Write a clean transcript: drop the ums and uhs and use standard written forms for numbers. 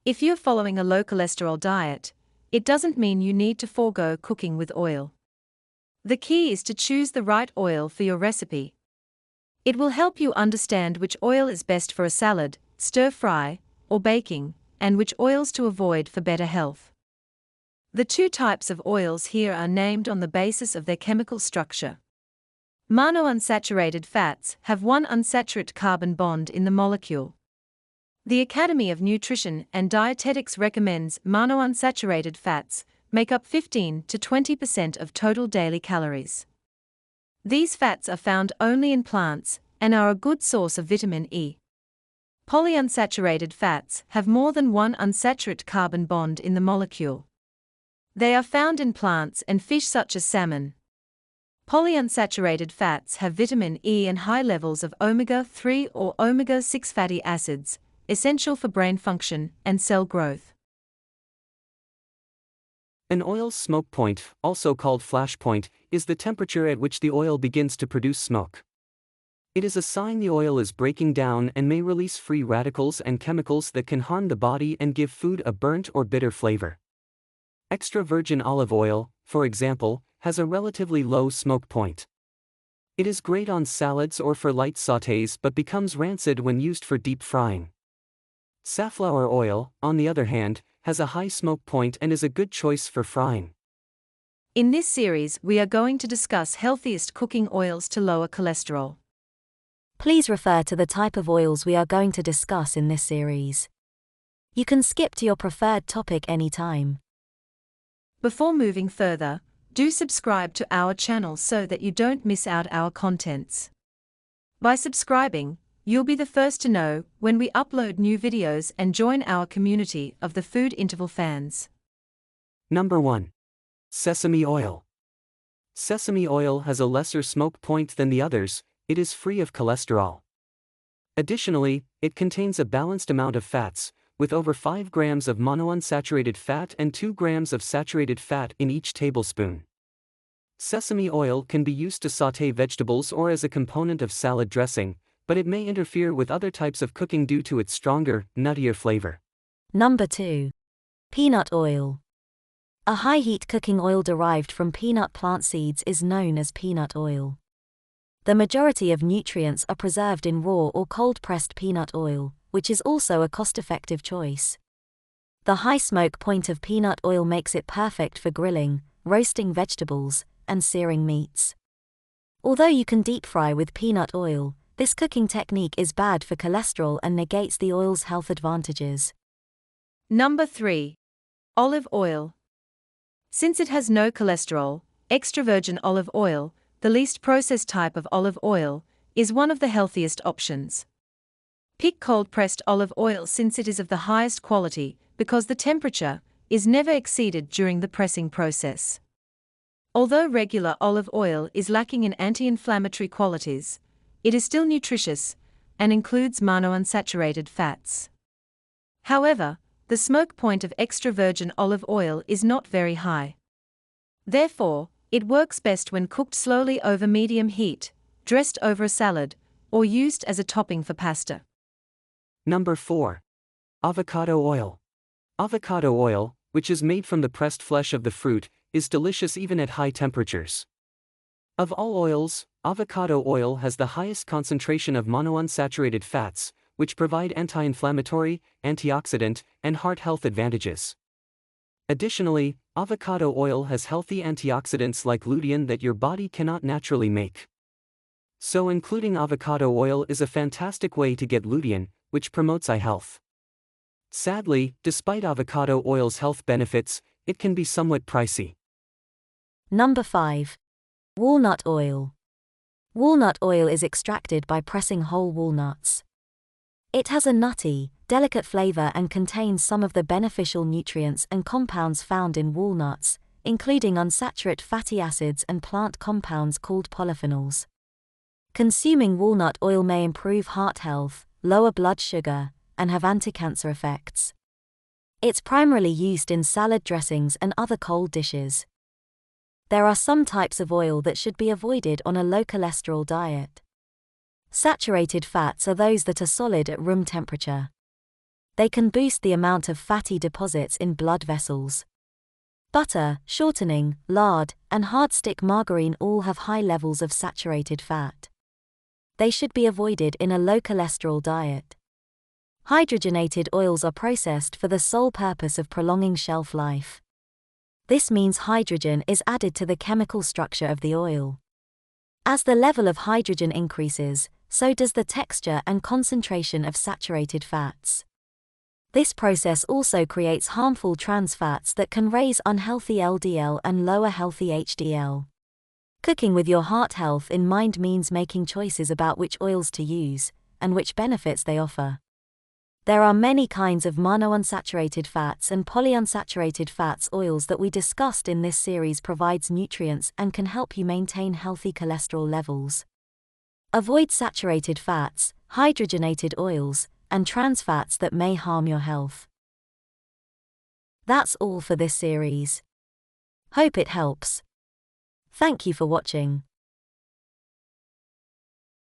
If you're following a low cholesterol diet, it doesn't mean you need to forego cooking with oil. The key is to choose the right oil for your recipe. It will help you understand which oil is best for a salad, stir-fry, or baking, and which oils to avoid for better health. The two types of oils here are named on the basis of their chemical structure. Monounsaturated fats have one unsaturated carbon bond in the molecule. The Academy of Nutrition and Dietetics recommends monounsaturated fats make up 15 to 20% of total daily calories. These fats are found only in plants and are a good source of vitamin E. Polyunsaturated fats have more than one unsaturated carbon bond in the molecule. They are found in plants and fish such as salmon. Polyunsaturated fats have vitamin E and high levels of omega-3 or omega-6 fatty acids, essential for brain function and cell growth. An oil's smoke point, also called flash point, is the temperature at which the oil begins to produce smoke. It is a sign the oil is breaking down and may release free radicals and chemicals that can harm the body and give food a burnt or bitter flavor. Extra virgin olive oil, for example, has a relatively low smoke point. It is great on salads or for light sautés but becomes rancid when used for deep frying. Safflower oil, on the other hand, has a high smoke point and is a good choice for frying. In this series, we are going to discuss healthiest cooking oils to lower cholesterol. Please refer to the type of oils we are going to discuss in this series. You can skip to your preferred topic anytime. Before moving further, do subscribe to our channel so that you don't miss out our contents. By subscribing, you'll be the first to know when we upload new videos and join our community of the food interval fans. Number 1. Sesame oil. Sesame oil has a lesser smoke point than the others. It is free of cholesterol. Additionally, it contains a balanced amount of fats, with over 5 grams of monounsaturated fat and 2 grams of saturated fat in each tablespoon. Sesame oil can be used to sauté vegetables or as a component of salad dressing, but it may interfere with other types of cooking due to its stronger, nuttier flavor. Number 2. Peanut oil. A high-heat cooking oil derived from peanut plant seeds is known as peanut oil. The majority of nutrients are preserved in raw or cold-pressed peanut oil, which is also a cost-effective choice. The high smoke point of peanut oil makes it perfect for grilling, roasting vegetables, and searing meats. Although you can deep fry with peanut oil, this cooking technique is bad for cholesterol and negates the oil's health advantages. Number 3. Olive oil. Since it has no cholesterol, extra virgin olive oil, the least processed type of olive oil, is one of the healthiest options. Pick cold-pressed olive oil since it is of the highest quality, because the temperature is never exceeded during the pressing process. Although regular olive oil is lacking in anti-inflammatory qualities, it is still nutritious and includes monounsaturated fats. However, the smoke point of extra virgin olive oil is not very high. Therefore, it works best when cooked slowly over medium heat, dressed over a salad, or used as a topping for pasta. Number 4. Avocado oil. Avocado oil, which is made from the pressed flesh of the fruit, is delicious even at high temperatures. Of all oils, avocado oil has the highest concentration of monounsaturated fats, which provide anti-inflammatory, antioxidant, and heart health advantages. Additionally, avocado oil has healthy antioxidants like lutein that your body cannot naturally make. So including avocado oil is a fantastic way to get lutein, which promotes eye health. Sadly, despite avocado oil's health benefits, it can be somewhat pricey. Number 5. Walnut oil. Walnut oil is extracted by pressing whole walnuts. It has a nutty, delicate flavor and contains some of the beneficial nutrients and compounds found in walnuts, including unsaturated fatty acids and plant compounds called polyphenols. Consuming walnut oil may improve heart health, lower blood sugar, and have anti-cancer effects. It's primarily used in salad dressings and other cold dishes. There are some types of oil that should be avoided on a low cholesterol diet. Saturated fats are those that are solid at room temperature. they can boost the amount of fatty deposits in blood vessels. Butter, shortening, lard, and hard-stick margarine all have high levels of saturated fat. They should be avoided in a low-cholesterol diet. Hydrogenated oils are processed for the sole purpose of prolonging shelf life. This means hydrogen is added to the chemical structure of the oil. As the level of hydrogen increases, so does the texture and concentration of saturated fats. This process also creates harmful trans fats that can raise unhealthy LDL and lower healthy HDL. Cooking with your heart health in mind means making choices about which oils to use and which benefits they offer. There are many kinds of monounsaturated fats and polyunsaturated fats. Oils that we discussed in this series provides nutrients and can help you maintain healthy cholesterol levels. Avoid saturated fats, hydrogenated oils, and trans fats that may harm your health. That's all for this series. Hope it helps. Thank you for watching.